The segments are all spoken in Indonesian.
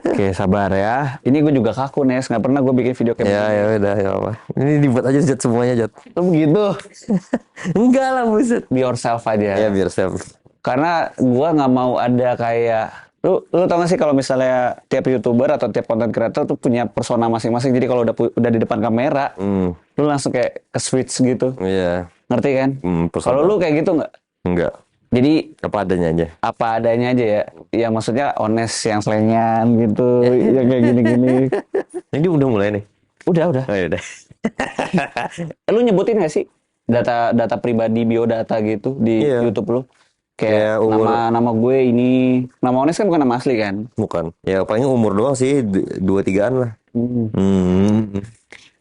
Oke, sabar ya. Ini gue juga kaku, Nes. Nggak pernah gue bikin video kayak Ya, begini. ya udah, ya apa. Ini dibuat aja Jat semuanya Jat. Lu begitu, Enggak lah buset. be yourself Ya aja. biar safe. Karena gue nggak mau ada kayak... Lu tau gak sih kalau misalnya tiap YouTuber atau tiap content creator tuh punya persona masing-masing. Jadi kalau udah di depan kamera, lu langsung kayak ke switch gitu. Iya. Ngerti kan? Kalau Personal. lu kayak gitu nggak? Enggak. Jadi Apa adanya aja. apa adanya aja ya. Ya maksudnya honest yang selengean gitu. Yang kayak gini-gini. Ini udah mulai nih. Udah. Oh, ya udah. Lu nyebutin gak sih data pribadi biodata gitu di Iya. YouTube lu? Kayak Kayak umur nama gue ini, nama honest kan bukan nama asli kan? bukan. Ya paling umur doang sih, dua tigaan lah.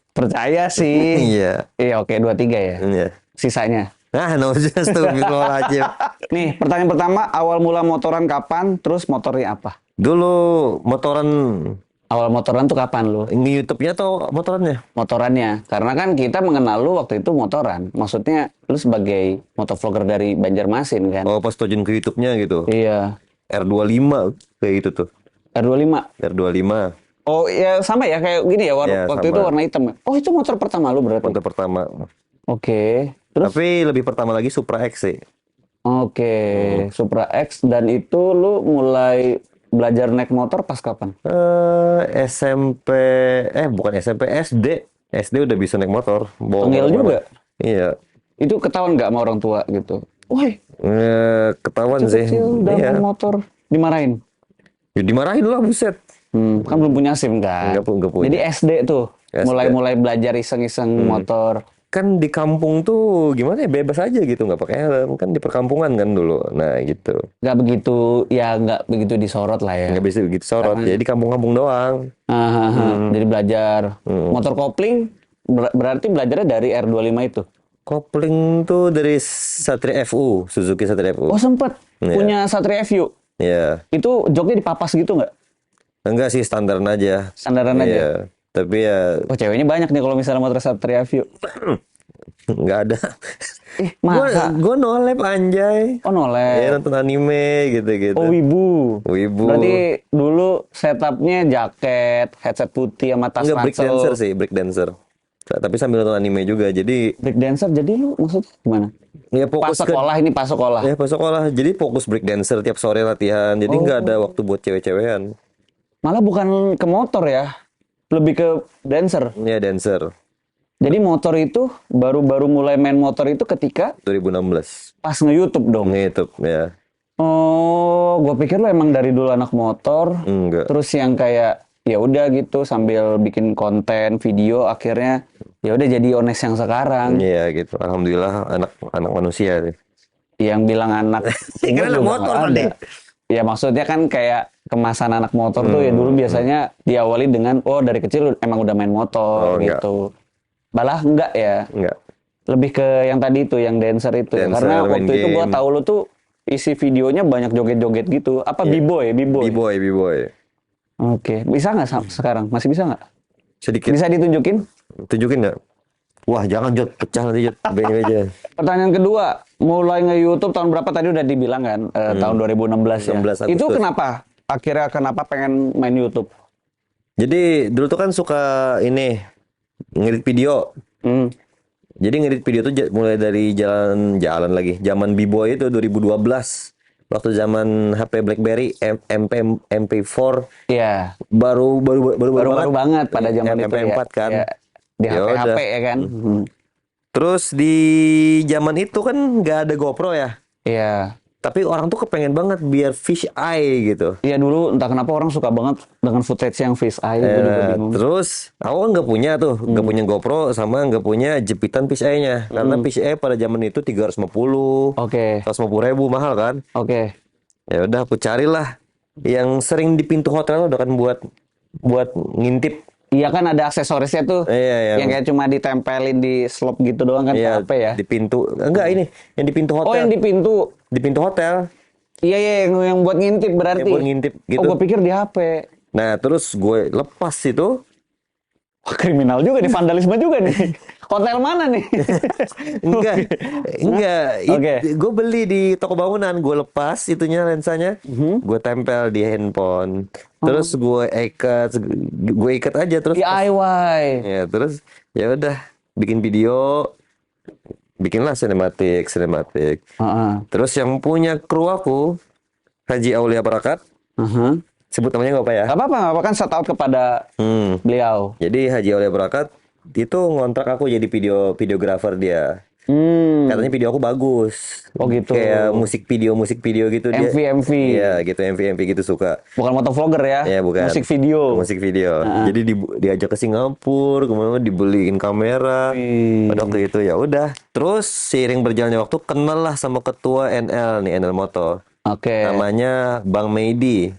Percaya sih. Iya. Iya oke 23 ya. Iya. Sisanya. Nah, no just aja. Nih pertanyaan pertama, awal mula motoran kapan? Terus motornya apa? Dulu motoran Awal motoran tuh kapan lu? ini YouTube-nya atau motorannya? Motorannya. Karena kan kita mengenal lu waktu itu motoran. Maksudnya lu sebagai motovlogger dari Banjarmasin kan? Oh, pas terjun ke YouTube-nya gitu. Iya. R25 kayak gitu tuh. R25. R25 Oh ya sama ya kayak gini ya ya waktu itu sama warna hitam. Oh itu motor pertama lu berarti. motor pertama. Oke. Terus Tapi lebih pertama lagi Supra X sih. oke Supra X dan itu lu mulai belajar naik motor pas kapan? SMP bukan SMP SD udah bisa naik motor bawa Tengil kemana-mana. juga. Iya. Itu ketahuan nggak sama orang tua gitu? Woi, Ketahuan kecil sih. kecil udah Iya. main motor dimarahin. Ya, dimarahin lah buset. Kan belum punya SIM kan. Nggak punya. Jadi SD tuh SD. mulai belajar iseng-iseng motor. Kan di kampung tuh gimana ya, bebas aja gitu, nggak pakai helm kan, di perkampungan kan dulu. Nah gitu, Nggak begitu disorot lah ya. nggak bisa begitu sorot ya, di kampung-kampung doang. Jadi belajar motor kopling berarti belajarnya dari R25 itu. Kopling tuh dari Satria FU, Suzuki Satria FU. Oh sempet Iya. punya Satria FU. Ya, Itu joknya dipapas gitu nggak? enggak sih, standaran aja. Standaran aja. Iya, tapi ya Oh ceweknya banyak nih kalau misalnya motor Satria FU. nggak ada. Masa? Gue nolep anjay. Oh Ya nolep. nonton anime gitu-gitu. Oh wibu. Wibu. Berarti dulu setupnya jaket, headset putih sama tas Enggak, break dancer ransel. sih, break dancer. Tapi sambil nonton anime juga. Jadi Break dancer jadi lu maksudnya gimana? ya Pas fokus ke sekolah ini pas sekolah. ya pas sekolah. Jadi fokus break dancer tiap sore latihan. Jadi nggak ada Oh. waktu buat cewek-cewekan. Malah bukan ke motor ya. Lebih ke dancer. Ya dancer Jadi motor itu baru-baru mulai main motor itu ketika 2016. pas nge-YouTube dong. Nge-YouTube ya. Oh, gue pikir lo emang dari dulu anak motor, Enggak. terus yang kayak ya udah gitu sambil bikin konten video akhirnya ya udah jadi Ones yang sekarang. Iya gitu. Alhamdulillah anak manusia sih. Yang bilang anak Kan gue anak juga motor nggak tadi. ada. Ya maksudnya kan kayak kemasan anak motor tuh ya dulu biasanya diawali dengan oh dari kecil emang udah main motor Oh, enggak. gitu. Malah enggak ya. Enggak. Lebih ke yang tadi itu, yang dancer itu. Dancer, Karena main waktu itu gua game. tahu lu tuh isi videonya banyak joget-joget gitu. Apa Iya. B-boy, B-boy. B-boy. Oke, bisa nggak sekarang? Masih bisa nggak? Sedikit. Bisa ditunjukin? Tunjukin nggak? Wah jangan Jod, pecah nanti Jod. Begini aja. Pertanyaan kedua, mulai nge-YouTube tahun berapa tadi udah dibilang kan? Tahun 2016 ya. 16 Agustus. Itu kenapa? Akhirnya kenapa pengen main YouTube? Jadi dulu tuh kan suka ini ngedit video. Hmm. Jadi ngedit video tuh mulai dari jalan lagi. Zaman B-boy itu 2012. Waktu zaman HP BlackBerry MP4 Iya, baru banget pada zaman itu MP4 ya. kan. Ya, di Ya HP-HP udah. ya kan? Terus di zaman itu kan nggak ada GoPro ya. Iya. Tapi orang tuh kepengen banget biar fish eye gitu. Iya dulu entah kenapa orang suka banget dengan footage yang fish eye, gue juga bingung. Terus aku kan nggak punya tuh, nggak punya GoPro sama nggak punya jepitan fish eye-nya. Karena fish eye pada zaman itu 350, Oke, 150 ribu mahal kan. oke. Ya udah aku carilah yang sering di pintu hotel udah kan buat ngintip. Iya kan ada aksesorisnya tuh, Iya, yang kayak cuma ditempelin di slop gitu doang kan, iya, apa ya? di pintu. Enggak ini, yang di pintu Oh hotel. yang di pintu. Di pintu hotel. Iya iya yang buat ngintip berarti. Yang buat ngintip gitu. Oh gue pikir di HP. Nah, terus gue lepas itu. Kriminal juga nih, vandalisme juga nih. Hotel mana nih? Enggak, enggak. Oke. Gue beli di toko bangunan, gue lepas itunya lensanya, gue tempel di handphone, terus gue ikat aja terus pas, DIY. ya terus ya udah bikin video, bikinlah sinematik. Heeh. Terus yang punya kru aku, Haji Aulia Barakat, Heeh. sebut namanya nggak apa ya? Gak apa-apa, gak apa kan shout out kepada Hmm. beliau. Jadi Haji Aulia Barakat itu ngontrak aku jadi videografer dia. Katanya video aku bagus. Oh gitu. Kayak musik video gitu dia. MV. Iya, gitu MV gitu suka. Bukan motovlogger ya. Ya, bukan. Musik video. Musik video. Jadi diajak ke Singapura, kemana dibeliin kamera. Wih. Pada waktu itu ya udah. Terus seiring berjalannya waktu kenal lah sama ketua NL nih, NL Moto. Oke. Namanya Bang Meidi.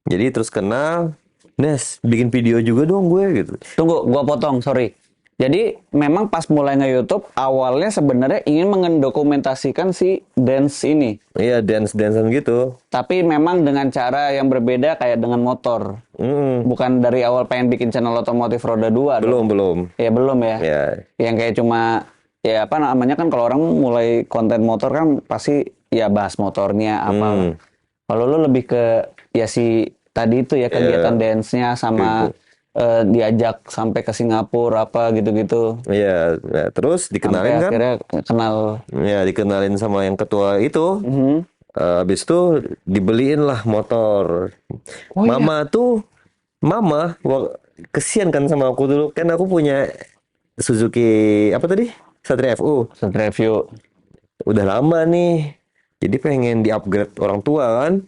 Jadi terus kenal, Nes, bikin video juga dong gue gitu. Tunggu, gua potong, sorry. Jadi memang pas mulai nge-YouTube awalnya sebenarnya ingin mendokumentasikan si dance ini. Iya, dance-dancean gitu. Tapi memang dengan cara yang berbeda kayak dengan motor. Bukan dari awal pengen bikin channel otomotif roda 2 dong. Belum. Ya belum ya. Ya, Yang kayak cuma ya apa namanya kan kalau orang mulai konten motor kan pasti ya bahas motornya apa. Kalau lu lebih ke ya si tadi itu ya kegiatan dance-nya sama diajak sampai ke Singapura apa gitu-gitu. iya. Nah, terus dikenalin Sampai kan? akhirnya kenal. Ya, dikenalin sama yang ketua itu. Habis itu dibeliin lah motor. Oh, iya. Mama, kesian kan sama aku dulu. Kan aku punya Suzuki, apa tadi? Satria FU. Set review. Udah lama nih. Jadi pengen di-upgrade orang tua kan.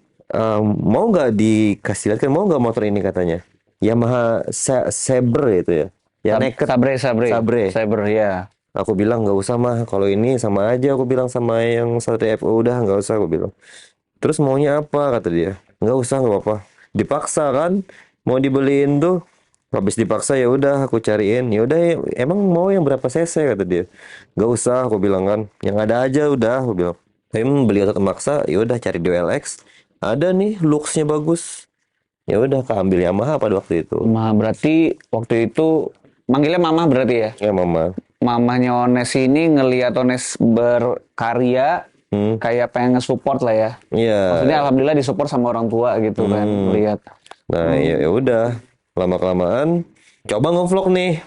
Mau nggak dikasih lihat kan? Mau nggak motor ini katanya? Yamaha Sabre itu ya. Ya naked. Sabre ya. Aku bilang nggak usah mah. Kalau ini sama aja. Aku bilang sama yang Satria FU udah nggak usah. Aku bilang. Terus maunya apa kata dia? Nggak usah nggak apa-apa. Dipaksa kan? Mau dibeliin tuh. Habis dipaksa ya udah aku cariin. Ya udah emang mau yang berapa cc kata dia. Nggak usah aku bilang kan. Yang ada aja udah aku bilang. Tapi beli otot maksa ya udah cari DLX. Ada nih looksnya bagus. Ya udah keambil Yamaha pada waktu itu. Berarti waktu itu manggilnya Mama berarti ya? Ya mama. Mamanya Ones ini ngelihat Ones berkarya kayak pengen nge-support lah ya. Iya. Maksudnya alhamdulillah disupport sama orang tua gitu kan lihat. Nah ya udah lama kelamaan coba ngevlog nih.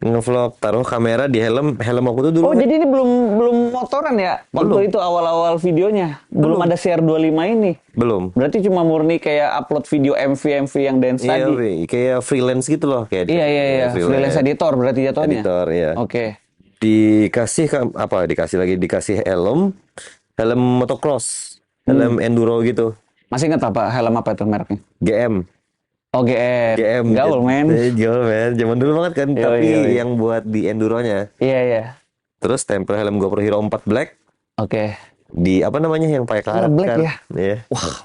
Ngevlog taruh kamera di helm aku tuh dulu. Oh jadi ini belum motoran ya? Waktu itu awal-awal videonya belum ada CR25 ini. Belum. Berarti cuma murni kayak upload video MV yang dance Iya, tadi. kayak freelance gitu loh kayak. Iya. Freelance editor berarti jatuhnya. Editor ya. Oke. Dikasih helm motocross, helm enduro gitu. Masih ingat apa helm apa itu mereknya? GM. Oh GM. Gaul men. Gaul men. Zaman dulu banget kan, tapi yang buat di enduronya. Iya. Terus tempel helm GoPro Hero 4 Black. Oke. Di apa namanya yang pakai karet Black kan? ya? Iya. Wah.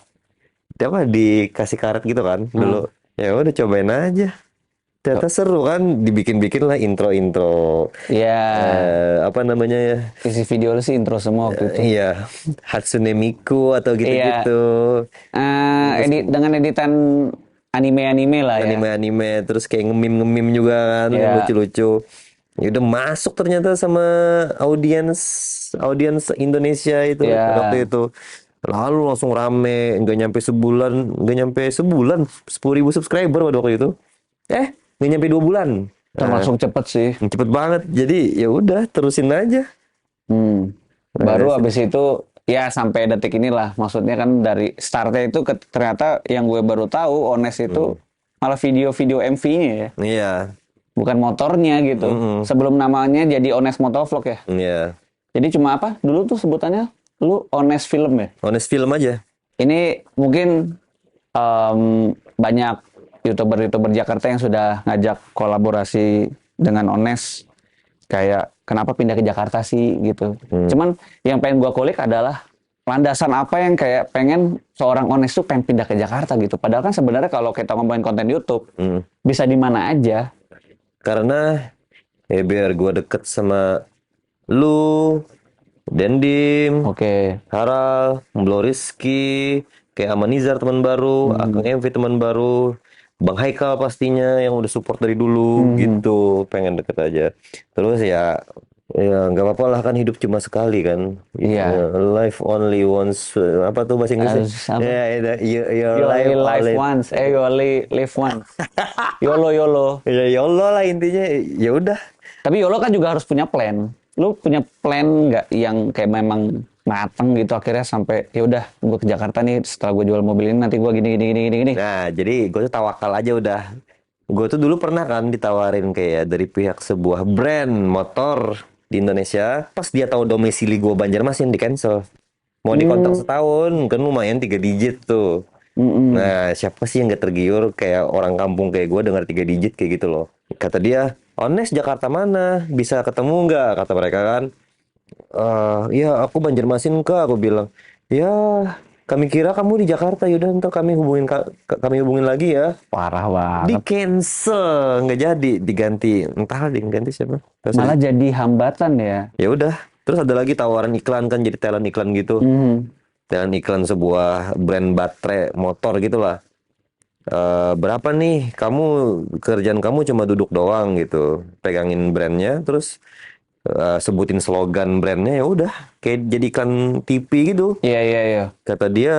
Dikasih karet gitu kan dulu. Ya udah cobain aja. Ternyata seru kan, dibikin-bikin lah intro-intro. Iya. Apa namanya ya? Isi video lu sih intro semua waktu itu. Iya, Hatsune Miku atau gitu-gitu. Dengan editan anime-anime lah ya. Anime-anime, terus kayak ngemim-ngemim juga kan, yang lucu-lucu. Ya udah masuk ternyata sama audiens Indonesia itu waktu itu. Lalu langsung rame, nggak nyampe sebulan, 10.000 subscriber pada waktu itu. Nggak nyampe 2 bulan. Termasuk cepet sih. Cepet banget. Jadi ya udah terusin aja. Baru abis itu ya sampai detik inilah. Maksudnya kan dari startnya itu ternyata yang gue baru tahu Ones itu malah video-video MV-nya ya. Iya. Bukan motornya gitu. Sebelum namanya jadi Ones Motovlog ya. Iya. Jadi cuma apa? Dulu tuh sebutannya lu Ones Film ya. Ones Film aja. Ini mungkin banyak YouTuber Jakarta yang sudah ngajak kolaborasi dengan Ones. Kayak kenapa pindah ke Jakarta sih gitu. Cuman yang pengen gua kulik adalah landasan apa yang kayak pengen seorang Ones tuh pengen pindah ke Jakarta gitu. Padahal kan sebenarnya kalau kita ngomongin konten YouTube bisa di mana aja. Karena biar gua deket sama lu, Dendim, Haral, Bloriski, kayak Amanizar teman baru, Akang MV teman baru. Bang Haikal pastinya yang udah support dari dulu gitu, pengen deket aja. Terus ya nggak apa-apa lah, kan hidup cuma sekali kan. Iya. Life only once, apa tuh bahasa Inggrisnya? Harus apa? Ya, your You life only live only. once. You only live once. YOLO YOLO. Ya Allah lah intinya. Ya udah. Tapi YOLO kan juga harus punya plan. Lu punya plan nggak yang kayak memang mateng gitu akhirnya sampai ya udah gue ke Jakarta nih setelah gue jual mobil ini nanti gue gini gini gini gini gini. Nah, jadi gue tuh tawakal aja udah. Gue tuh dulu pernah kan ditawarin kayak dari pihak sebuah brand motor di Indonesia. Pas dia tahu domisili gue Banjarmasin, di cancel. Mau dikontrak setahun, kan lumayan 3 digit tuh. Nah, siapa sih yang gak tergiur kayak orang kampung kayak gue dengar 3 digit kayak gitu loh. Kata dia, Ones Jakarta mana? Bisa ketemu nggak? Kata mereka kan. Ya aku Banjarmasin kak, aku bilang. Ya, kami kira kamu di Jakarta. Yaudah, ntar kami hubungin lagi ya. Parah Di banget. cancel, nggak jadi, diganti. Entah diganti siapa. Terus Malah jadi hambatan ya. ya udah. Terus ada lagi tawaran iklan kan, jadi talent iklan gitu. Talent iklan sebuah brand baterai motor gitulah. Berapa nih kamu, kerjaan kamu cuma duduk doang gitu, pegangin brandnya, terus sebutin slogan brandnya, ya udah kayak jadikan TV gitu. Iya iya iya. Kata dia,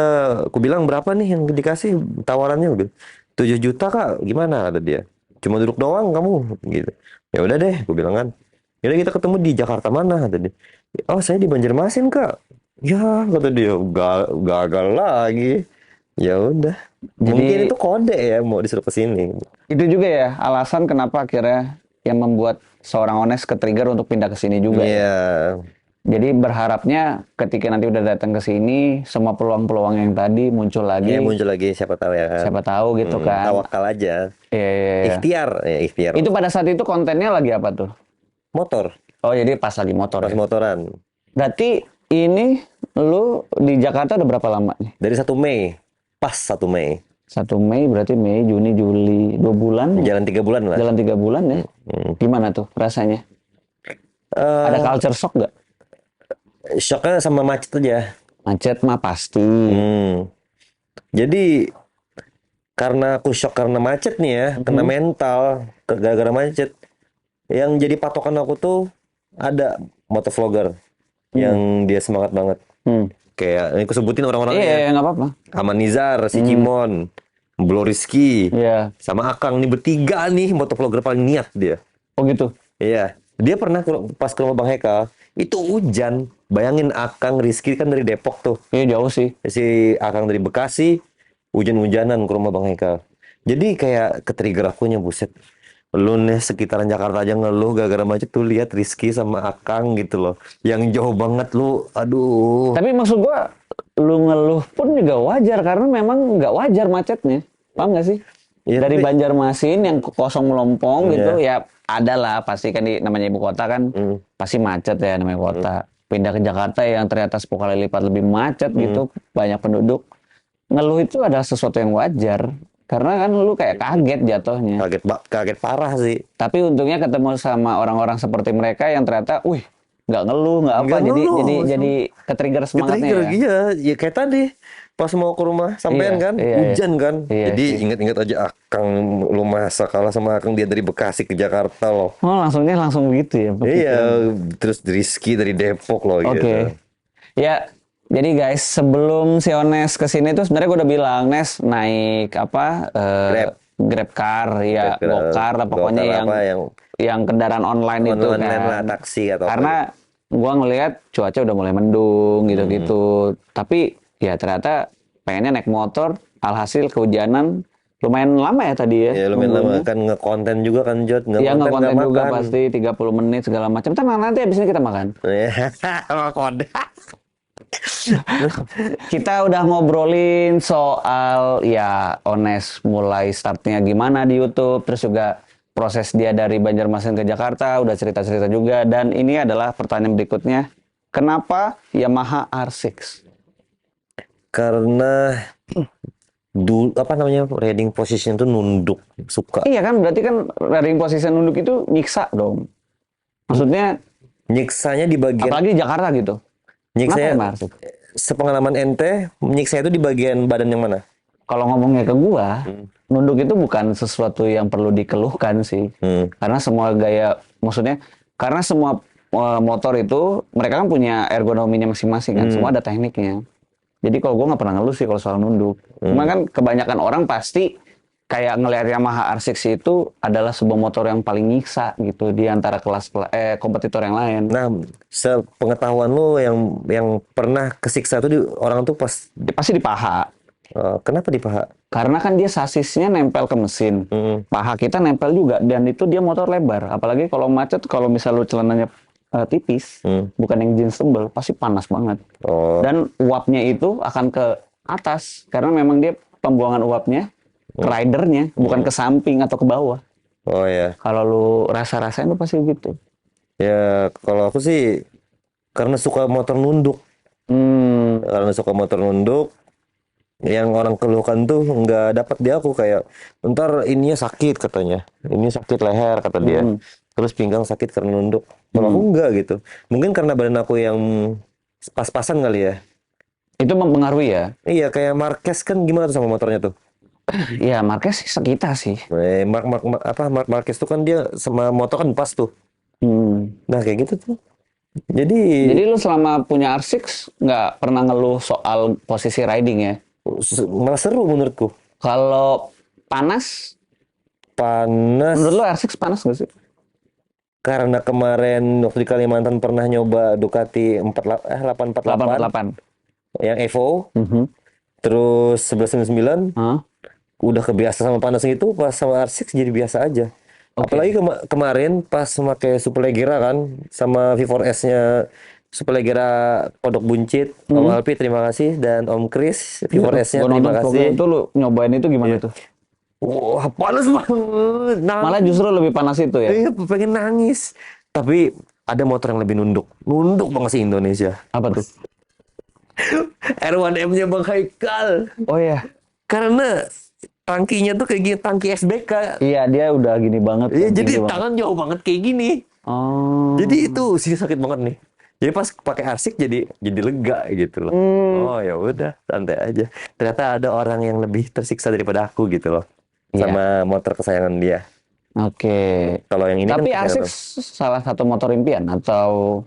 aku bilang berapa nih yang dikasih tawarannya, gue bilang 7 juta kak, gimana, kata dia, cuma duduk doang kamu gitu. Ya udah deh, gue bilang kan, ya udah kita ketemu di Jakarta mana, kata dia. Oh saya di Banjarmasin kak. Ya, kata dia, gagal lagi. Ya udah, mungkin Jadi itu kode ya mau disuruh ke sini. itu juga ya alasan kenapa akhirnya yang membuat seorang Ones ke-trigger untuk pindah ke sini juga ya. Iya, Jadi berharapnya ketika nanti udah datang ke sini, semua peluang-peluang yang tadi muncul ya lagi. muncul lagi siapa tahu ya kan. Siapa tahu gitu kan. Tawakal aja. Iya, iya, iya. Ikhtiar, ya ikhtiar. Itu pada saat itu kontennya lagi apa tuh? Motor, Oh, jadi pas lagi motor pas ya. motoran. Berarti ini lu di Jakarta udah berapa lama nih? Dari 1 Mei, pas 1 Mei. 1 Mei berarti Mei, Juni, Juli, 2 bulan. Jalan 3 bulan lah. Jalan 3 bulan ya. Gimana tuh rasanya? Ada Eh, culture shock nggak? Shocknya sama macet aja. Macet mah pasti. Jadi karena aku shock karena macet nih ya, kena mental gara-gara macet. Yang jadi patokan aku tuh ada motovlogger yang dia semangat banget. Hmm. Kayak ini aku sebutin Iya, orang-orangnya. iya, nggak apa-apa. Aman Nizar, si Cimon, Blo Rizky, Iya. sama Akang nih, bertiga nih motovlogger paling niat dia. Oh gitu. Iya, dia pernah pas ke rumah Bang Heka, itu hujan. Bayangin Akang, Rizky kan dari Depok tuh. Iya jauh sih. Si Akang dari Bekasi, hujan-hujanan ke rumah Bang Heka. Jadi kayak ke-trigger akunya, buset. Lu nih sekitaran Jakarta aja ngeluh gara-gara macet, tuh lihat Rizky sama Akang gitu loh. Yang jauh banget lu, aduh. Tapi maksud gua, lu ngeluh pun juga wajar karena memang nggak wajar macetnya. Paham nggak sih? Iya, Dari tapi- Banjarmasin yang kosong melompong gitu ya ada lah pasti kan di namanya ibu kota kan pasti macet ya namanya kota. Pindah ke Jakarta yang ternyata 10 kali lipat lebih macet gitu, banyak penduduk. Ngeluh itu adalah sesuatu yang wajar karena kan lu kayak kaget jatuhnya. Kaget parah sih. Tapi untungnya ketemu sama orang-orang seperti mereka yang ternyata, wih, nggak ngeluh, nggak apa, Nggak ngeluh. jadi ke-trigger semangatnya Ke-trigger, ya. iya. Ya kayak tadi pas mau ke rumah sampean Iya, kan, iya, hujan kan. Iya Jadi sih. inget-inget aja Akang, lu masa kalah sama Akang, dia dari Bekasi ke Jakarta loh. Oh, langsung begitu ya. Iya, terus Rizky dari Depok loh Oke. gitu. Ya, jadi guys, sebelum si Ones kesini tuh sebenarnya gue udah bilang, Nes naik apa? Grab car, ya, Grab, Gokar lah pokoknya Gokar yang apa, yang kendaraan online itu online lah, kan. taksi atau apa Karena gua ngelihat cuaca udah mulai mendung gitu-gitu. Tapi ya ternyata pengennya naik motor, alhasil kehujanan. Lumayan lama ya tadi ya. Ya lumayan lama nunggunya. kan, ngekonten juga kan Jod, Iya ngekonten nggak juga makan. pasti 30 menit segala macam. Tenang nanti abis ini kita makan. Sama kode. Kita udah ngobrolin soal ya Ones mulai startnya gimana di YouTube, terus juga proses dia dari Banjarmasin ke Jakarta, udah cerita-cerita juga. Dan ini adalah pertanyaan berikutnya, kenapa Yamaha R6? Karena dulu apa namanya, riding position tuh nunduk, suka. Iya kan, berarti kan riding position nunduk itu nyiksa dong. Maksudnya, Nyiksanya di bagian, apalagi di Jakarta gitu. nyiksanya Kenapa Yamaha R6? sepengalaman ente, nyiksa itu di bagian badan yang mana? kalau ngomongnya ke gua, nunduk itu bukan sesuatu yang perlu dikeluhkan sih. Karena semua gaya, maksudnya karena semua motor itu mereka kan punya ergonominya masing-masing kan, semua ada tekniknya. Jadi kalau gua nggak pernah ngeluh sih kalau soal nunduk. Cuma kan kebanyakan orang pasti kayak ngelihat Yamaha R6 itu adalah sebuah motor yang paling nyiksa gitu di antara kompetitor yang lain. Nah, sepengetahuan lu yang pernah kesiksa tuh orang tuh pas Pasti di paha. kenapa di paha? Karena kan dia sasisnya nempel ke mesin. Paha kita nempel juga dan itu dia motor lebar. Apalagi kalau macet, kalau misal lu celananya tipis, bukan yang jeans tebel, pasti panas banget. Oh. Dan uapnya itu akan ke atas karena memang dia pembuangan uapnya ke ridernya, bukan ke samping atau ke bawah. Oh ya. Kalau lu rasa-rasain lu pasti gitu. Ya, kalau aku sih karena suka motor nunduk. Karena suka motor nunduk, yang orang keluhkan tuh nggak dapat di aku kayak ntar ininya sakit katanya. Ini sakit leher kata dia. Terus pinggang sakit karena nunduk. Kalau aku enggak gitu. Mungkin karena badan aku yang pas-pasan kali ya. Itu mempengaruhi ya. Iya, kayak Marquez kan gimana tuh sama motornya tuh? Ya, Marquez sih sekitar sih. Mark Marquez tuh kan dia sama motor kan pas tuh. Nah, kayak gitu tuh. Jadi Jadi lu selama punya R6 nggak pernah ngeluh soal posisi riding ya? malah seru menurutku. Kalau panas, Panas menurut lu R6 panas nggak sih? karena kemarin waktu di Kalimantan pernah nyoba Ducati 848 848. yang Evo, Mhm. terus 1199 Hah? udah kebiasa sama panas gitu, pas sama R6 jadi biasa aja. Oke. Apalagi kemarin pas pakai Superleggera kan sama V4S-nya Superleggera Kodok Buncit. Om Alpi terima kasih dan Om Chris V4S-nya Gua terima nonton kasih. itu lu nyobain itu gimana tuh? Wah, panas banget. Malah justru lebih panas itu ya? Iya, pengen nangis. Tapi ada motor yang lebih nunduk. Nunduk banget sih Indonesia. Apa tuh? R1M-nya Bang Haikal. Oh ya, Karena tangkinya tuh kayak gini, tangki SBK. iya dia udah gini banget. Iya, kan, jadi tinggi banget. tangan jauh banget kayak gini. Oh. Jadi itu sih sakit banget nih. Jadi pas pakai arsik jadi lega gitu loh. Oh ya udah, santai aja. Ternyata ada orang yang lebih tersiksa daripada aku gitu loh. Iya. Sama motor kesayangan dia. Oke. Kalau yang ini Tapi kan R6 salah satu motor impian atau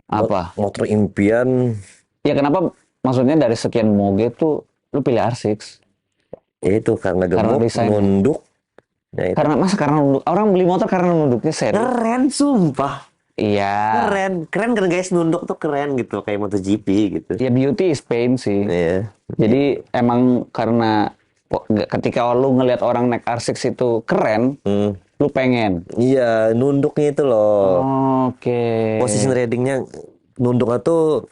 apa? motor impian. Ya kenapa? Maksudnya dari sekian moge tuh lu pilih R6? Ya itu karena gemuk, desainnya. nunduk. Ya itu. Karena nunduk. Orang beli motor karena nunduknya serius. Keren sumpah. Iya. Keren kan guys, nunduk tuh keren gitu kayak MotoGP gitu. Ya beauty is pain sih. Iya. Jadi emang karena ketika lu ngelihat orang naik R6 itu keren, lu pengen. Iya, nunduknya itu loh. Oke. Position ratingnya nunduknya tuh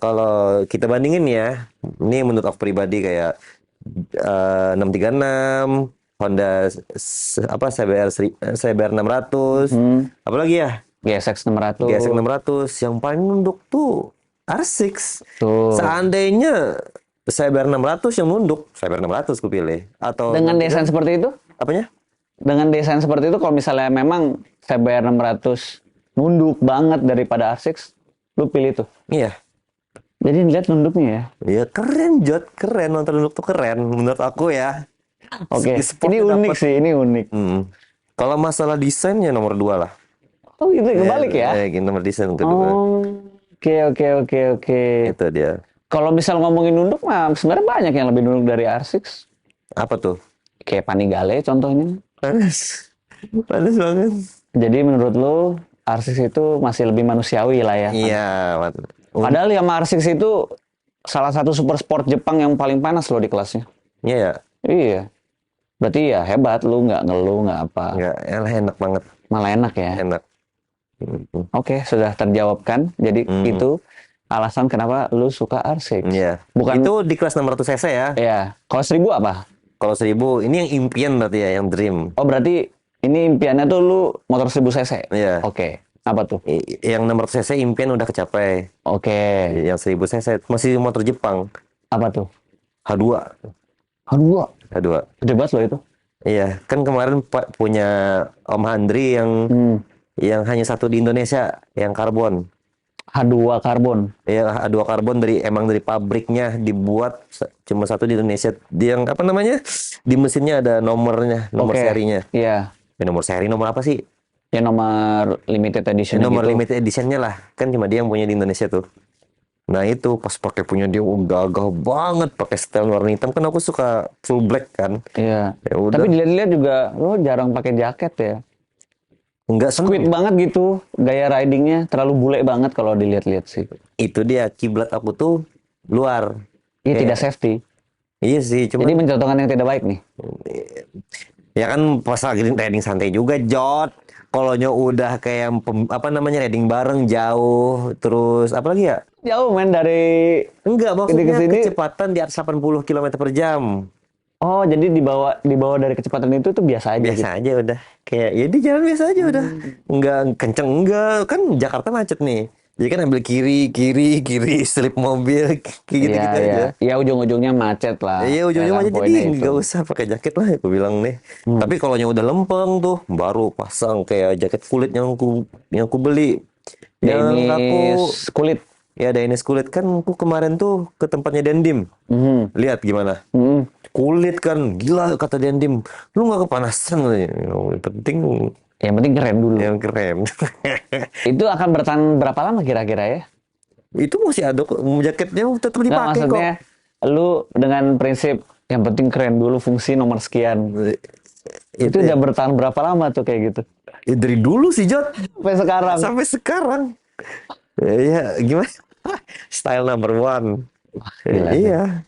kalau kita bandingin ya, ini menurut aku pribadi kayak 636, Honda CBR 600, apalagi ya? GSX 600. GSX 600 yang paling nunduk tuh R6. Tuh. Seandainya CBR 600 yang nunduk, CBR 600 ku pilih. Atau Dengan desain seperti itu? apanya? Dengan desain seperti itu, kalau misalnya memang CBR 600 nunduk banget daripada R6, lu pilih tuh. Iya. Jadi lihat nunduknya ya. Iya keren Jod, keren nonton nunduk tuh keren menurut aku ya. Oke, Segi sportnya ini unik dapet. sih, ini unik. Kalau masalah desain ya nomor 2 lah. Oh gitu, kebalik ya? Nomor desain kedua. Oh, oke. Itu dia. Kalau misal ngomongin nunduk mah sebenarnya banyak yang lebih nunduk dari R6. Apa tuh? Kayak Panigale contohnya. Panas. Panas banget. Jadi menurut lu R6 itu masih lebih manusiawi lah ya? Iya. Padahal Yamaha R6 itu salah satu super sport Jepang yang paling panas loh di kelasnya. Iya ya. Iya. Berarti ya hebat, lu nggak ngeluh, nggak apa. Enggak, enak banget. Malah enak ya. Enak. Oke, sudah terjawabkan. Jadi itu alasan kenapa lu suka R6. Iya. Bukan Itu di kelas 600 cc ya. ya. Kalau 1000 apa? Kalau 1000 ini yang impian berarti ya, yang dream. Oh, berarti ini impiannya tuh lu motor 1000 cc. Iya. Oke. Apa tuh? Yang 600 cc impian udah kecapai. Oke. Yang 1000 cc masih motor Jepang. Apa tuh? H2. H2. H2. Gede banget loh itu. Iya, kan kemarin punya Om Handri yang hanya satu di Indonesia, yang karbon. H2 karbon. Ya, A2 karbon emang dari pabriknya dibuat cuma satu di Indonesia. Dia yang apa namanya? Di mesinnya ada nomornya, nomor Oke. serinya. Iya. Ya, nomor seri nomor apa sih? Ya nomor limited edition Nomor gitu. limited editionnya lah. Kan cuma dia yang punya di Indonesia tuh. Nah itu pas pakai punya dia gagah banget pakai setel warna hitam kan aku suka full black kan. Iya. Ya Tapi udah, dilihat-lihat juga lo jarang pakai jaket ya. nggak Squid seneng. banget gitu. Gaya ridingnya terlalu bule banget kalau dilihat-lihat sih. Itu dia kiblat aku tuh luar. Iya tidak Kayak safety. iya sih, Jadi cuman mencontohkan yang tidak baik nih. ya kan pas lagi riding santai juga Jot. Kalonya udah kayak apa namanya riding bareng jauh terus apa lagi ya? Jauh men dari Enggak, ini ke maksudnya sini. kecepatan di atas 80 km per jam. Oh, jadi dibawa dari kecepatan itu tuh biasa aja gitu. Biasa aja udah. Kayak ya di jalan biasa aja udah. Enggak kenceng enggak. Kan Jakarta macet nih. Jadi kan ambil kiri, kiri, kiri, selip mobil, kayak Iya, gitu-gitu iya. aja. Ya ujung-ujungnya macet lah. Iya Ya ujungnya kan macet jadi poinnya itu. nggak usah pakai jaket lah aku bilang nih. Hmm. Tapi kalau yang udah lempeng tuh baru pasang kayak jaket kulit yang aku beli. Yang aku Deniz kulit. ya Dainis kulit kan aku kemarin tuh ke tempatnya Dendim. Mhm. Lihat gimana? Mhm. Kulit kan gila kata Dendim. Lu nggak kepanasan yang penting Yang penting keren dulu. yang keren. Itu akan bertahan berapa lama kira-kira ya? Itu masih ada kok jaketnya tetap Nggak, dipakai kok. maksudnya lu dengan prinsip yang penting keren dulu fungsi nomor sekian. Itu udah bertahan berapa lama tuh kayak gitu? Ya dari dulu sih Jot Sampai sekarang. sampai sekarang. Ya gimana? Style number one. Gila sih. Iya.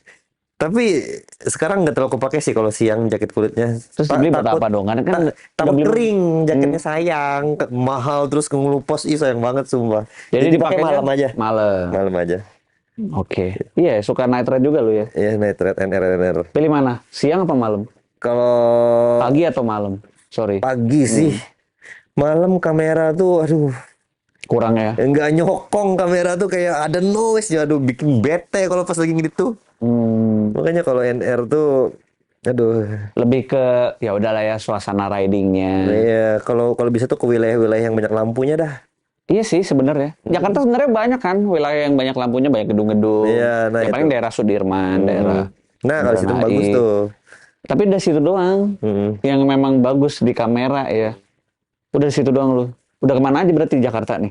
Tapi sekarang nggak terlalu kepake sih kalau siang jaket kulitnya. Terus dibeli buat apa dong? Karena kan Takut udah beli. kering, jaketnya sayang, mahal terus ngelupos, ih sayang banget sumpah. Jadi dipakai dipakainya malam aja. malam. Malam aja. Oke. Iya, suka night ride juga lu ya. Iya, night ride NR. Pilih mana? Siang apa malam? Kalau Pagi atau malam? Sorry. pagi sih, malam kamera tuh, aduh, Kurang ya. nggak nyokong kamera tuh kayak ada noise ya, aduh bikin bete kalau pas lagi gitu. Makanya kalau NR tuh, aduh, Lebih ke ya udahlah ya suasana ridingnya. ya kalau kalau bisa tuh ke wilayah-wilayah yang banyak lampunya dah. Iya sih sebenarnya. Jakarta sebenarnya banyak kan wilayah yang banyak lampunya, banyak gedung-gedung. Iya, nah Ya paling itu. daerah Sudirman, daerah Nah kalau situ Bundaran bagus HI. tuh. Tapi dari situ doang Mm. yang memang bagus di kamera ya. Udah di situ doang lu. Udah kemana aja berarti di Jakarta nih?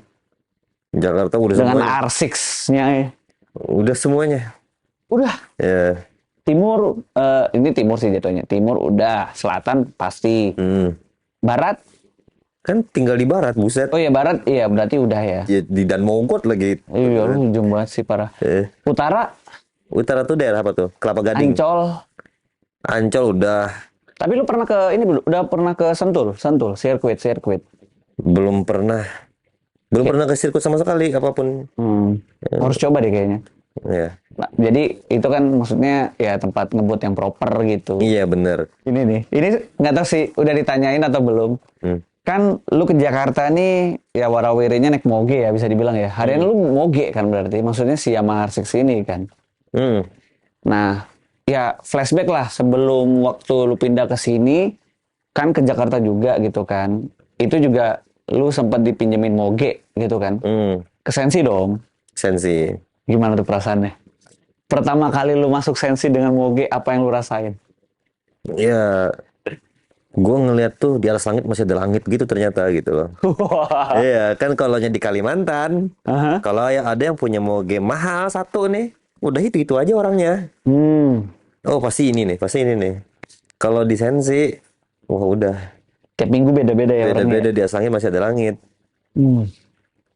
Jakarta udah Dengan semuanya. R6-nya ya. Udah semuanya. Udah. Ya. Timur, ini timur sih jatuhnya. Timur udah, selatan pasti. Hmm. Barat, Kan tinggal di barat, buset. oh ya barat, iya berarti udah ya. Ya, di Dan Mogot lagi. Iya, lu ujung banget sih parah. Eh. Utara, Utara tuh daerah apa tuh? Kelapa Gading. Ancol. Ancol udah. Tapi lu pernah ke ini belum? Udah pernah ke Sentul, sirkuit. Belum pernah. Belum pernah ke sirkuit sama sekali apapun. Harus coba deh kayaknya. Ya. Nah, jadi itu kan maksudnya ya tempat ngebut yang proper gitu. Iya bener. Ini nggak tahu sih udah ditanyain atau belum. Kan lu ke Jakarta nih ya warawirinya naik moge ya bisa dibilang ya. Harian lu moge kan berarti maksudnya si Yamaha R6 ini kan. Hmm. Nah, ya flashback lah sebelum waktu lu pindah ke sini kan ke Jakarta juga gitu kan. Itu juga lu sempat dipinjemin moge gitu kan. Hmm. Ke Sensi dong. Sensi. Gimana tuh perasaannya? Pertama kali lu masuk Sensi dengan moge apa yang lu rasain? Ya. Gue ngeliat tuh di atas langit masih ada langit gitu ternyata gitu loh. Iya kan kalau di Kalimantan. Aha. Kalau ya ada yang punya moge mahal satu nih. Udah itu aja orangnya. Oh pasti ini nih. Kalau di Sensi. Wah udah. Tiap minggu beda-beda ya orangnya. Beda-beda di atas langit masih ada langit.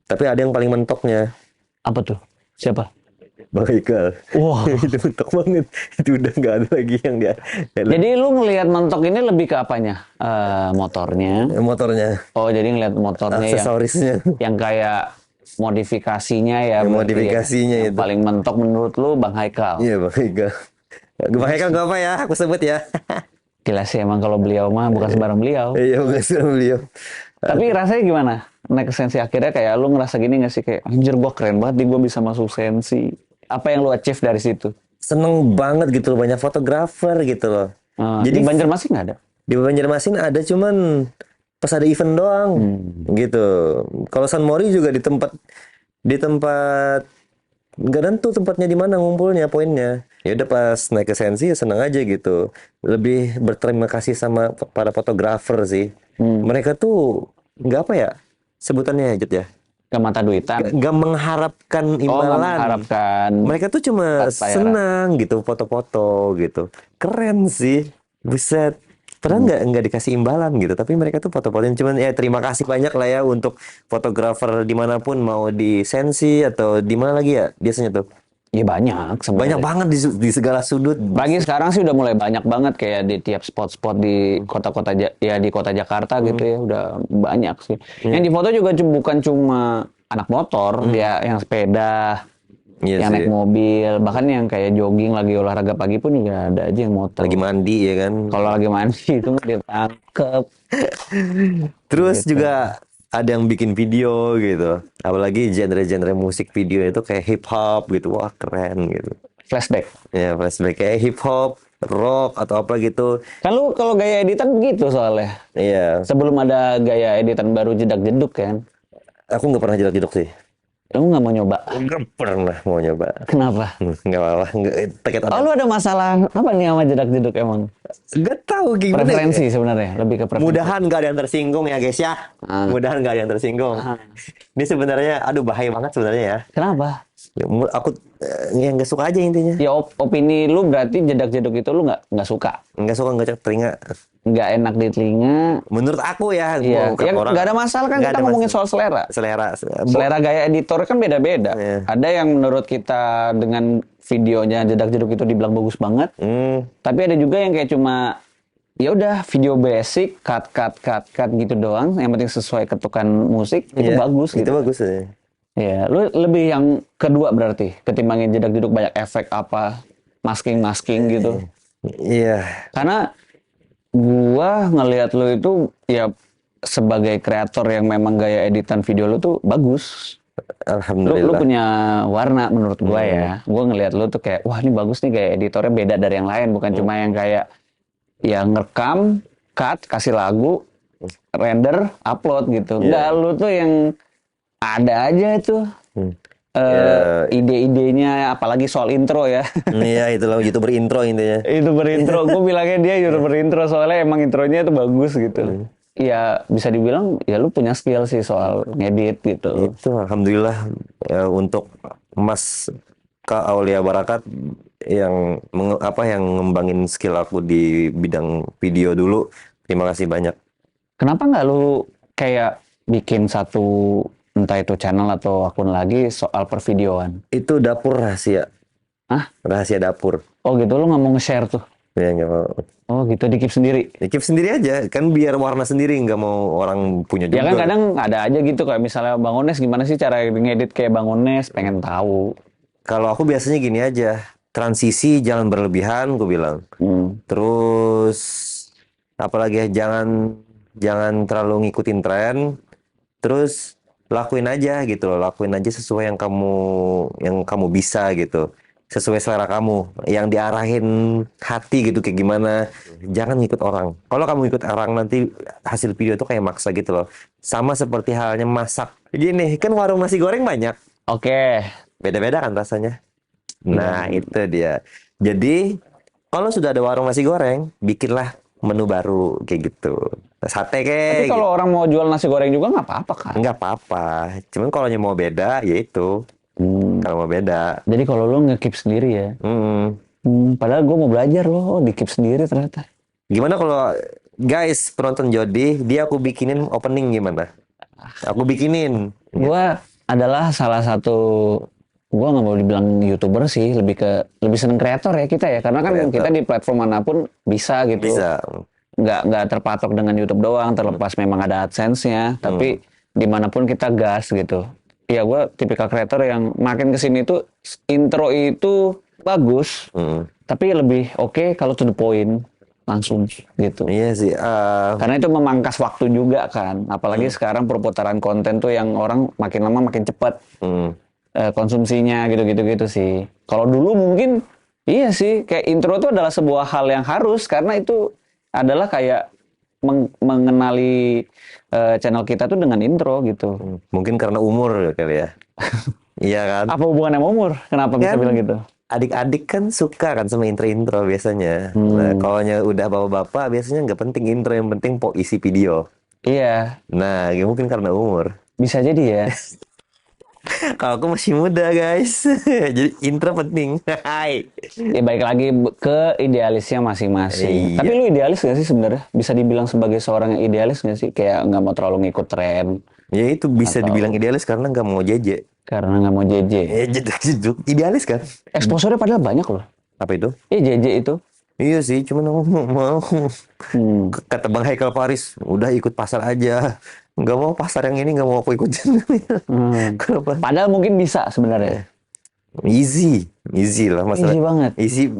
Tapi ada yang paling mentoknya. Apa tuh? Siapa? Bang Iqbal. Wah. Itu mentok banget. Itu udah nggak ada lagi yang dia. Jadi lu ngelihat mentok ini lebih ke apanya? Motornya. Motornya. Oh, jadi ngelihat motornya Aksesorisnya. yang kayak modifikasinya ya. Yang berarti modifikasinya ya. Yang itu. paling mentok menurut lu Bang Haikal. Iya Bang Iqbal. Bang Iqbal nggak apa ya? Aku sebut ya. Gila sih emang kalau beliau mah bukan sembarang beliau. Iya bukan sama beliau. Tapi rasanya gimana? Naik ke Sensi akhirnya kayak lu ngerasa gini gak sih? Kayak anjir gua keren banget nih gua bisa masuk Sensi. Apa yang lu achieve dari situ? Seneng banget gitu loh. Banyak fotografer gitu loh. Jadi di Banjarmasin nggak ada? Di Banjarmasin ada cuman pas ada event doang gitu. Kalau San Mori juga di tempat di tempat nggak nentu tempatnya di mana ngumpulnya poinnya. Ya udah pas naik ke Sensi ya senang aja gitu. Lebih berterima kasih sama para fotografer sih. Mereka tuh nggak apa ya sebutannya Jut ya. Ke mata duitan. Nggak mengharapkan Oh, nggak imbalan. mengharapkan Mereka tuh cuma bayaran. senang gitu foto-foto gitu. Keren sih. Buset. Padahal nggak dikasih imbalan gitu, tapi mereka tuh foto-fotoin cuman ya terima kasih banyak lah ya untuk fotografer dimanapun mau di Sensi atau di mana lagi ya biasanya tuh Ya banyak banyak sebenarnya. banget di segala sudut. Pagi sekarang sih udah mulai banyak banget kayak di tiap spot-spot di kota-kota ya di kota Jakarta gitu ya udah banyak sih. Yang di foto juga bukan cuma anak motor, dia yang sepeda, Iya yang sih. naik mobil, bahkan yang kayak jogging lagi olahraga pagi pun juga ada aja yang motor. Lagi mandi ya kan. Kalau lagi mandi itu mah ditangkep Terus gitu. juga ada yang bikin video gitu. Apalagi genre-genre musik video itu kayak hip hop gitu. Wah, keren gitu. Flashback. Ya, flashback kayak hip hop, rock atau apa gitu. Kan lu kalau gaya editan gitu soalnya. Iya, Sebelum ada gaya editan baru jedak-jeduk kan. aku nggak pernah jedok-jedok sih. Lu nggak mau nyoba? Nggak pernah mau nyoba. Kenapa? Nggak apa-apa. Nggak, sakit Oh, lu ada masalah apa nih sama jedak-jeduk emang? Nggak tahu gimana. Preferensi sebenarnya, lebih ke preferensi. Mudahan nggak ada yang tersinggung ya guys ya. Ah. Mudahan nggak ada yang tersinggung. Ini sebenarnya, aduh bahaya banget sebenarnya ya. Kenapa? Ya, aku ya nggak suka aja intinya. Ya opini lu berarti jedak-jeduk itu lu nggak suka, Nggak suka nggak cocok telinga. nggak enak di telinga. Menurut aku ya, Iya, bukan ya orang. nggak ada masalah kan Nggak kita ada ngomongin masalah. soal selera. Selera. Selera gaya editor kan beda-beda. Iya. Ada yang menurut kita dengan videonya jedak-jeduk itu dibilang bagus banget, tapi ada juga yang kayak cuma ya udah video basic, cut gitu doang. Yang penting sesuai ketukan musik itu Iya, bagus itu gitu. bagus ya. Ya, lu lebih yang kedua berarti ketimbangin jedak-jeduk banyak efek apa masking gitu. Iya, Karena gua ngelihat lu itu ya sebagai kreator yang memang gaya editan video lu tuh bagus. Lu alhamdulillah. punya warna menurut gua ya. Gua ngelihat lu tuh kayak wah ini bagus nih gaya editornya beda dari yang lain, bukan cuma yang kayak ya ngerekam, cut, kasih lagu, render, upload gitu. Enggak, lu tuh yang ada aja itu Ya, ide-idenya apalagi soal intro ya. iya itulah YouTuber intro intinya. Itu berintro, gue bilangnya dia YouTuber intro soalnya emang intronya itu bagus gitu. Ya bisa dibilang ya lu punya skill sih soal ngedit gitu. Itu alhamdulillah ya, untuk Mas Kak Aulia Barakat yang yang ngembangin skill aku di bidang video dulu. Terima kasih banyak. Kenapa nggak lu kayak bikin satu entah itu channel atau akun lagi soal pervideoan? Itu dapur rahasia. Hah? Rahasia dapur. Oh gitu lu nggak mau nge-share tuh? Ya nggak mau. Oh gitu di keep sendiri? Ya, keep sendiri aja. Kan biar warna sendiri. Nggak mau orang punya Ya kan juga. kadang ada aja gitu kayak misalnya Bang Ones gimana sih cara ngedit kayak Bang Ones pengen tahu. Kalau aku biasanya gini aja. Transisi jangan berlebihan, gue bilang. Hmm. Terus apalagi ya, jangan terlalu ngikutin tren. Terus lakuin aja gitu loh, lakuin aja sesuai yang kamu bisa gitu. Sesuai selera kamu, yang diarahin hati gitu kayak gimana. Jangan ngikut orang. Kalau kamu ikut orang nanti hasil video itu kayak maksa gitu loh. Sama seperti halnya masak. Gini, kan warung nasi goreng banyak. Oke. Beda-beda kan rasanya. Nah, itu dia. Jadi, kalau sudah ada warung nasi goreng, bikinlah menu baru kayak gitu. Sate Tapi kayak kalau orang mau jual nasi goreng juga nggak apa-apa kan? nggak apa-apa. Cuman kalau mau beda, ya itu. Kalau mau beda. Jadi kalau lu nge-keep sendiri ya. Padahal gue mau belajar loh di keep sendiri ternyata. Gimana kalau guys penonton Jody, dia aku bikinin opening gimana? Aku bikinin. Gue adalah salah satu, gue nggak mau dibilang YouTuber sih, lebih seneng kreator ya kita ya. Karena kan Kreator. kita di platform manapun bisa gitu. Bisa. Nggak terpatok dengan YouTube doang, terlepas memang ada AdSense-nya. Tapi dimanapun kita gas gitu. Ya gue tipikal kreator yang makin kesini tuh intro itu bagus, tapi lebih oke kalau to the point langsung gitu. Iya sih. Karena itu memangkas waktu juga kan. Apalagi sekarang perputaran konten tuh yang orang makin lama makin cepat konsumsinya gitu sih. Kalau dulu mungkin iya sih kayak intro tuh adalah sebuah hal yang harus karena itu adalah kayak mengenali channel kita tuh dengan intro gitu. Mungkin karena umur kali ya. Iya kan? Apa hubungannya sama umur? Kenapa bisa Kan bilang gitu? adik-adik kan suka kan sama intro-intro biasanya. Nah, kalau udah bapak-bapak biasanya nggak penting intro, yang penting isi video. Iya, Nah, ya mungkin karena umur. bisa jadi ya. Kalau aku masih muda, guys. Jadi intro penting. Hai. Ya balik lagi ke idealisnya masing-masing. Tapi Iya. lu idealis gak sih sebenarnya? Bisa dibilang sebagai seorang yang idealis gak sih? Kayak nggak mau terlalu ngikut tren Ya itu bisa dibilang atau idealis karena nggak mau JJ. karena nggak mau JJ. Gitu. Idealis kan? Exposure padahal banyak loh. Apa itu? JJ itu. Iya sih, cuman aku nggak mau. Hmm. Kata Bang Haikal Faris, udah ikut pasar aja. Nggak mau pasar yang ini, nggak mau aku ikutin. Kenapa? Padahal mungkin bisa sebenarnya. Easy lah masalah. Easy banget.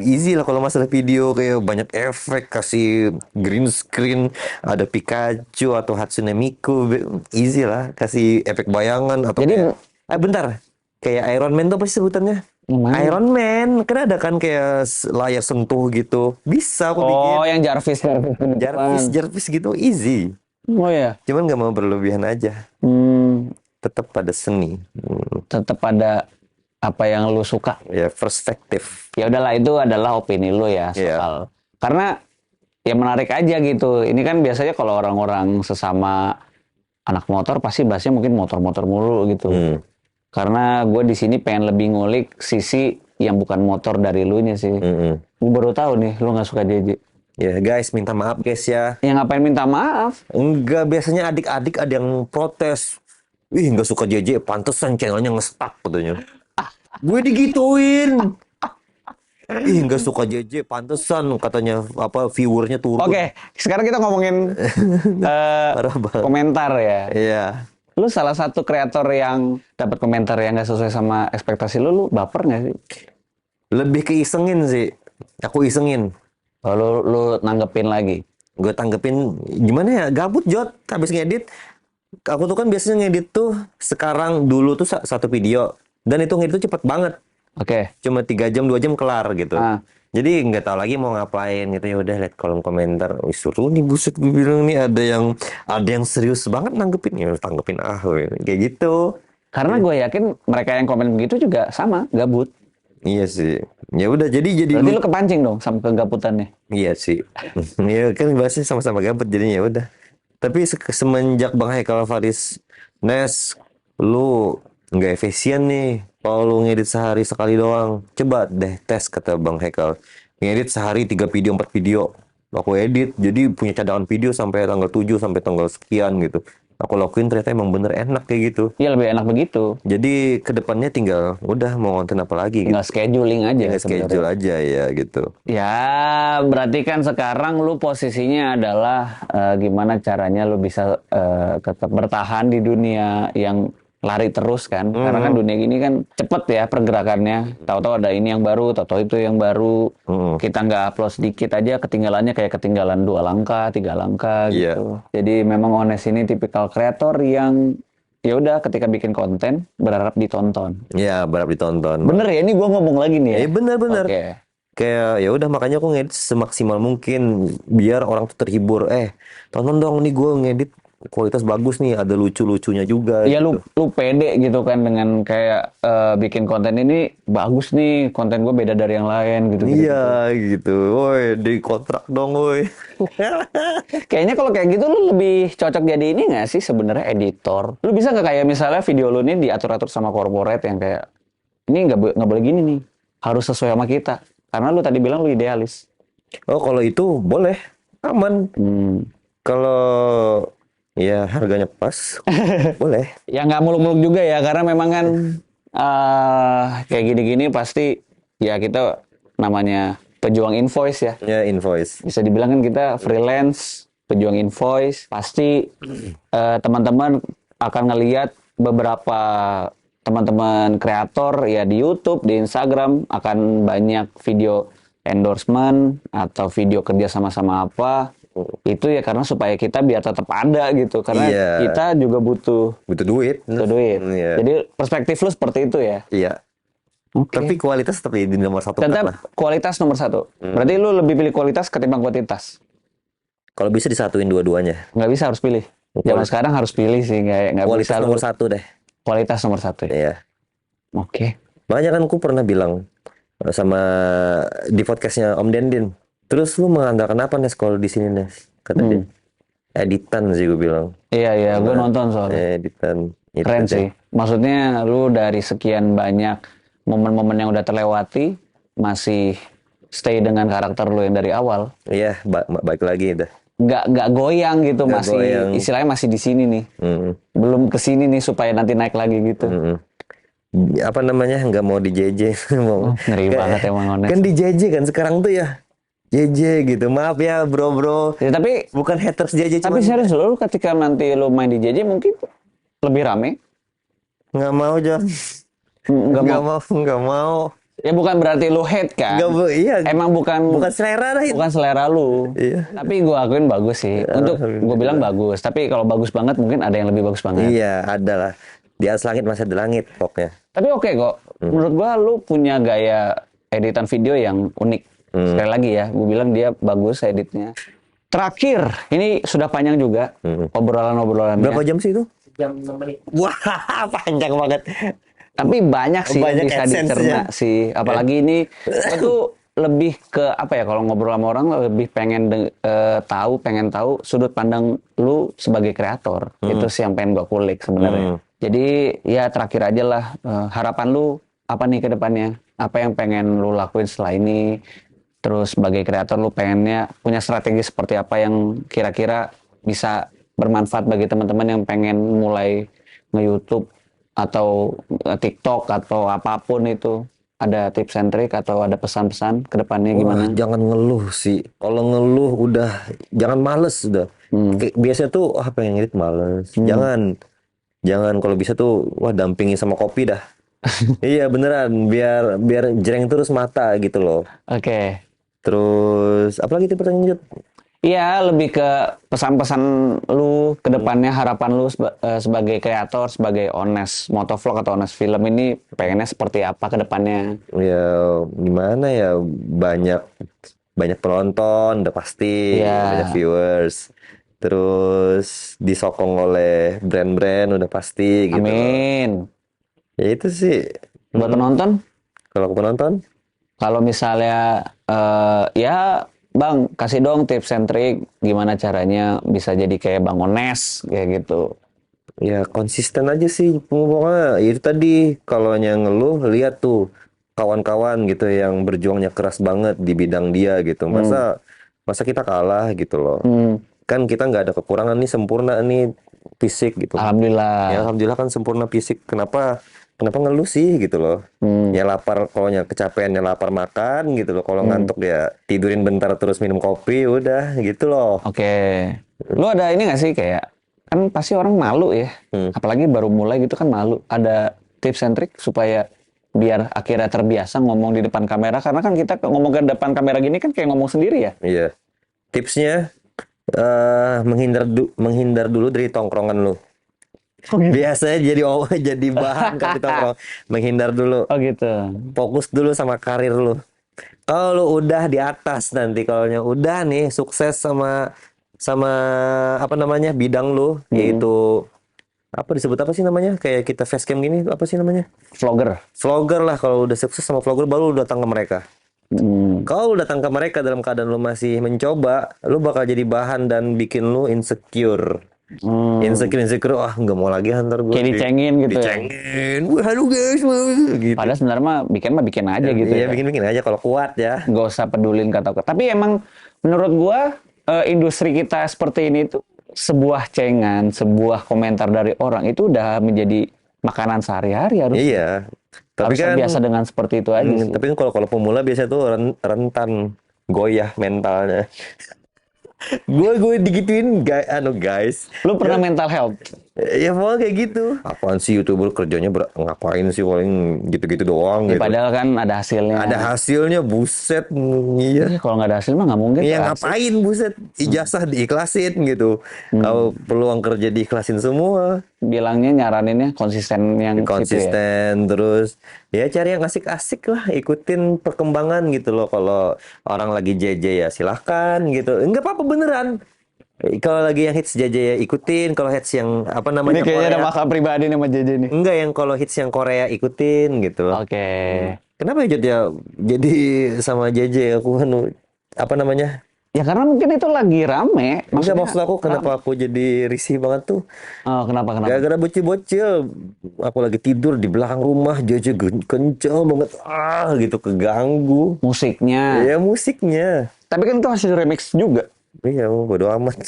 Easy lah kalau masalah video, kayak banyak efek, kasih green screen, ada Pikachu atau Hatsune Miku, easy lah, kasih efek bayangan atau Jadi bentar, kayak Iron Man tuh apa sih sebutannya? yang mana? Iron Man, kan ada kan kayak layar sentuh gitu, bisa aku bikin. Oh, yang Jarvis di depan. Jarvis gitu, easy. Oh ya. Cuman nggak mau berlebihan aja, Hmm, tetap pada seni. tetap ada apa yang lu suka. Ya perspektif. Ya udahlah, itu adalah opini lu ya Iya. soal. Karena ya menarik aja gitu. Ini kan biasanya kalau orang-orang sesama anak motor pasti bahasnya mungkin motor-motor mulu gitu. Karena gue di sini pengen lebih ngulik sisi yang bukan motor dari lu nya sih. Gue baru tahu nih lu nggak suka JJ. Ya guys, minta maaf guys ya. Ya ngapain minta maaf? Enggak, biasanya adik-adik ada yang protes. Wih, nggak suka JJ, pantesan channelnya nge-stuck katanya. Gue digituin. Ih, nggak suka JJ, pantesan katanya apa viewernya turun. Oke, sekarang kita ngomongin Parah banget. komentar ya. Iya. Lu salah satu kreator yang dapat komentar yang nggak sesuai sama ekspektasi lu baper nggak sih? Lebih keisengin sih. Aku isengin. Oh, lu nanggepin lagi. Gue tanggepin gimana ya? Gabut Jot, habis ngedit. Aku tuh kan biasanya ngedit tuh sekarang, dulu tuh satu video. Dan itu ngedit tuh cepet banget. Oke. Cuma 3 jam 2 jam kelar gitu. Ah. Jadi nggak tahu lagi mau ngapain gitu, ya udah lihat kolom komentar. Wih, seru nih, buset, gue bilang nih ada yang serius banget nanggepin, ya tanggepin kayak gitu. Karena gue yakin mereka yang komen begitu juga sama, gabut. Iya sih. Ya udah, jadi Berarti lu kepancing dong sama kegabutannya. iya sih. Ya kan bahasnya sama-sama gabut jadinya, ya udah. Tapi semenjak Bang Haikal Faris, Nes, lu nggak efisien nih. Kalau lu ngedit sehari sekali doang, coba deh tes, kata Bang Haikal. Ngedit sehari 3 video 4 video. Aku edit, jadi punya cadangan video sampai tanggal 7 sampai tanggal sekian gitu. Aku lakuin, ternyata emang bener enak kayak gitu. Iya, lebih enak begitu. Jadi kedepannya tinggal udah mau konten apa lagi gitu. Tinggal scheduling aja Tinggal sebenarnya. schedule aja ya gitu. Ya, berarti kan sekarang lu posisinya adalah gimana caranya lu bisa tetap bertahan di dunia yang lari terus kan. Karena kan dunia gini kan cepet ya pergerakannya. Tahu-tahu ada ini yang baru, tahu-tahu itu yang baru. Kita nggak upload sedikit aja ketinggalannya kayak ketinggalan 2 langkah, 3 langkah gitu. Jadi memang Ones ini tipikal kreator yang ya udah ketika bikin konten berharap ditonton. Ya, berharap ditonton. Bener ya, ini gua ngomong lagi nih ya. Bener-bener. Oke. Kayak ya udah, makanya aku ngedit semaksimal mungkin biar orang tuh terhibur. Tonton dong nih, gue ngedit kualitas bagus nih, ada lucu-lucunya juga. Iya, gitu. lu pede gitu kan dengan kayak bikin konten ini bagus nih, konten gue beda dari yang lain gitu. Iya gitu. Woi, di kontrak dong, woi. Kayaknya kalau kayak gitu lu lebih cocok jadi ini nggak sih sebenarnya, editor. Lu bisa nggak kayak misalnya video lu ini diatur-atur sama corporate yang kayak ini nggak boleh gini nih, harus sesuai sama kita. Karena lu tadi bilang lu idealis. Oh, kalau itu boleh, aman. Kalau ya harganya pas, boleh. Ya nggak muluk-muluk juga ya, karena memang kan kayak gini-gini pasti ya kita namanya pejuang invoice ya. Ya, invoice. Bisa dibilang kan kita freelance, pejuang invoice. Pasti teman-teman akan ngelihat beberapa teman-teman kreator ya di YouTube, di Instagram akan banyak video endorsement atau video kerja sama-sama apa. Itu ya karena supaya kita biar tetap ada gitu. Karena Iya. kita juga butuh duit. duit. Iya. Jadi perspektif lu seperti itu ya. Iya. Oke. Tapi kualitas tetap di nomor satu Tetap lah. kualitas nomor satu. Berarti lu lebih pilih kualitas ketimbang kuantitas. Kalau bisa disatuin dua-duanya. Nggak bisa, harus pilih. Zaman sekarang harus pilih sih, nggak bisa Kualitas lu. nomor satu deh. Kualitas nomor satu ya. Iya. Oke. Makanya kan aku pernah bilang sama di podcastnya Om Dendin. Terus lu mengandalkan apa Nes kalau di sini Nes? Kata dia. Editan sih gue bilang. Iya, iya, gue Karena nonton soalnya. editan itu Keren deh. sih. Maksudnya lu dari sekian banyak momen-momen yang udah terlewati, masih stay dengan karakter lu yang dari awal. Iya, baik lagi dah. Nggak goyang gitu, Gak masih goyang. istilahnya masih di sini nih. Mm, Belum ke sini nih supaya nanti naik lagi gitu. mm. Apa namanya? Nggak mau di JJ. Mau. Ngeri banget emang Kan Ones. di JJ kan sekarang tuh ya. JJ gitu. Maaf ya bro-bro. Ya, Bukan haters JJ tapi cuman serius lu ketika nanti lu main di JJ mungkin lebih rame. nggak mau John. Nggak mau. Nggak mau. Ya bukan berarti lu hate kan. Nggak iya. Emang bukan Bukan selera dah itu. bukan selera lu. Iya. Tapi gue akuin bagus sih. Untuk gue bilang bagus. Tapi kalau bagus banget mungkin ada yang lebih bagus banget. Iya, ada lah. Di atas langit masih ada langit pokoknya. Tapi oke kok. Menurut gue lu punya gaya editan video yang unik. Sekali lagi ya, gue bilang dia bagus editnya. Terakhir, ini sudah panjang juga obrolan-obrolannya. Berapa jam sih itu? Jam 6 menit. Wah, panjang banget. Tapi banyak sih yang Banyak bisa AdSense-nya. dicerna sih. Apalagi ini itu lebih ke apa ya, kalau ngobrol sama orang lebih pengen tahu sudut pandang lu sebagai kreator. Itu sih yang pengen gua kulik sebenarnya. Jadi ya terakhir aja lah, harapan lu apa nih ke depannya? Apa yang pengen lu lakuin setelah ini? Terus sebagai kreator lu pengennya punya strategi seperti apa yang kira-kira bisa bermanfaat bagi teman-teman yang pengen mulai nge-YouTube atau TikTok atau apapun itu. Ada tips and trick atau ada pesan-pesan ke depannya gimana? Wah, jangan ngeluh sih. Kalau ngeluh udah jangan males udah. Biasanya tuh pengen ngedit males. Jangan kalau bisa tuh dampingi sama kopi dah. Iya beneran biar jreng terus mata gitu loh. Oke. Terus apalagi tuh pertanyaan Jod? Iya, lebih ke pesan-pesan lu ke depannya, harapan lu sebagai kreator, sebagai Ones motovlog atau Ones film ini pengennya seperti apa ke depannya? Ya gimana ya banyak penonton udah pasti, Iya. banyak viewers. Terus disokong oleh brand-brand udah pasti gitu loh. Amin. Ya itu sih. Buat penonton, Kalau aku penonton, kalau misalnya ya Bang, kasih dong tips and trick gimana caranya bisa jadi kayak Bang Ones kayak gitu. ya konsisten aja sih. Pokoknya itu tadi kalau yang ngeluh lihat tuh kawan-kawan gitu yang berjuangnya keras banget di bidang dia gitu. Masa kita kalah gitu loh. Kan kita nggak ada kekurangan nih, sempurna nih fisik gitu. Alhamdulillah. Ya alhamdulillah kan sempurna fisik. Kenapa ngeluh sih gitu loh. Ya lapar, kalau kecapean ya lapar makan gitu loh. Kalau ngantuk ya tidurin bentar terus minum kopi udah gitu loh. Oke. Lu ada ini gak sih kayak, kan pasti orang malu ya. Apalagi baru mulai gitu kan malu. Ada tips and trick supaya biar akhirnya terbiasa ngomong di depan kamera. Karena kan kita ngomong ke depan kamera gini kan kayak ngomong sendiri ya. Iya. Tipsnya menghindar dulu dari tongkrongan lu. Biasanya jadi bahan kan di tongkrong. Menghindar dulu. Oh gitu. Fokus dulu sama karir lu. Kalau lu udah di atas nanti, kalau udah nih sukses sama apa namanya bidang lu, yaitu disebut apa sih namanya, kayak kita facecam gini, apa sih namanya, vlogger lah. Kalau udah sukses sama vlogger baru lu datang ke mereka. Kalau lu datang ke mereka dalam keadaan lu masih mencoba, lu bakal jadi bahan dan bikin lu insecure. Insecure, nggak mau lagi ntar gue Kayak dicengin gitu ya. dicengin, wah halo guys, gitu. Padahal sebenarnya mah bikin aja gitu Iya ya. bikin aja kalau kuat ya. Nggak usah pedulin kata-kata. Tapi emang menurut gua industri kita seperti ini tuh sebuah cengan, sebuah komentar dari orang itu udah menjadi makanan sehari-hari harus. Iya. Tapi Harus kan biasa dengan seperti itu aja sih. tapi kan kalau pemula biasanya tuh rentan goyah mentalnya. gue digituin guys. Lu pernah mental health? Ya mau kayak gitu. Apaan sih YouTuber kerjanya ngapain sih, paling gitu-gitu doang Ya, gitu. padahal kan ada hasilnya. Ada hasilnya, buset. Iya. Ya, kalau nggak ada hasil mah nggak mungkin. Iya Pak. ngapain buset, ijazah diikhlasin gitu. Kalau peluang kerja diikhlasin semua. Bilangnya nyaraninnya konsisten yang gitu ya. Konsisten terus ya cari yang asik-asik lah, ikutin perkembangan gitu loh. Kalau orang lagi JJ ya silahkan gitu, nggak apa-apa beneran. Kalau lagi yang hits JJ ya ikutin, kalau hits yang apa namanya Ini kayaknya ada Korea. masalah pribadi nih sama JJ nih. Enggak, yang kalau hits yang Korea ikutin gitu loh. Oke. Kenapa ya Jod ya jadi sama JJ aku apa namanya? Ya karena mungkin itu lagi rame. Enggak, Maksudnya maksud aku kenapa aku jadi risih banget tuh? Oh, kenapa? Gara-gara bocil-bocil, aku lagi tidur di belakang rumah, JJ kenceng banget, gitu keganggu. Musiknya. Ya musiknya. Tapi kan itu hasil remix juga. Iya, bodo amat.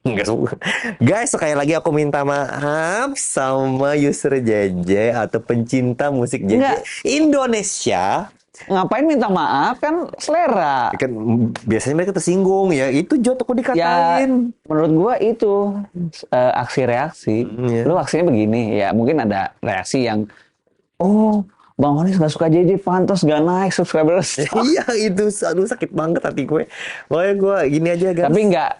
Enggak suka. Guys, sekali lagi aku minta maaf sama user JJ atau pencinta musik JJ Enggak. Indonesia. Ngapain minta maaf, kan selera. Kan biasanya mereka tersinggung ya. Itu Jod aku Ya, dikatain. menurut gua itu aksi reaksi. Iya. Lu aksinya begini, ya mungkin ada reaksi yang, oh, Bang Onis nggak suka JJ, pantas gak naik subscribers. Iya itu, aduh sakit banget hati gue. Makanya gue gini aja guys. Tapi nggak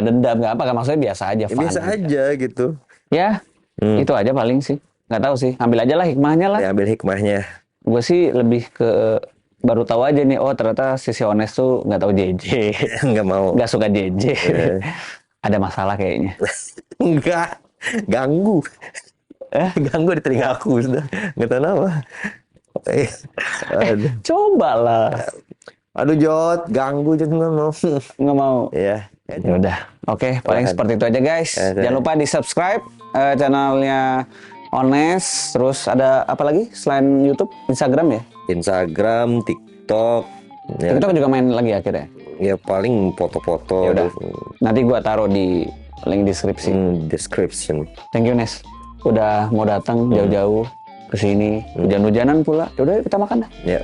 dendam, nggak apa, kan maksudnya biasa aja, Ya, fun biasa aja gitu. Ya, itu aja paling sih. Nggak tahu sih, ambil aja lah hikmahnya lah. Ya ambil hikmahnya. Gue sih lebih ke baru tahu aja nih, oh ternyata sisi Ones tuh nggak tahu JJ, Nggak mau. nggak suka JJ. Ada masalah kayaknya. Enggak. Ganggu. Ganggu di telinga aku sudah. Nggak tahu kenapa. Aduh. Coba lah, Aduh Jod, ganggu Jod nggak mau. nggak mau. Iya. Ya udah, oke, paling seperti itu aja guys. Jangan lupa di subscribe channelnya Ones. Terus ada apa lagi selain YouTube, Instagram ya? Instagram, TikTok. Ya, TikTok juga main lagi akhirnya. ya paling foto-foto. Ya udah, nanti gua taruh di link deskripsi. Description. Thank you Nes, udah mau datang jauh-jauh ke sini. Hujan-hujanan pula. Ya udah kita makan dah. Ya.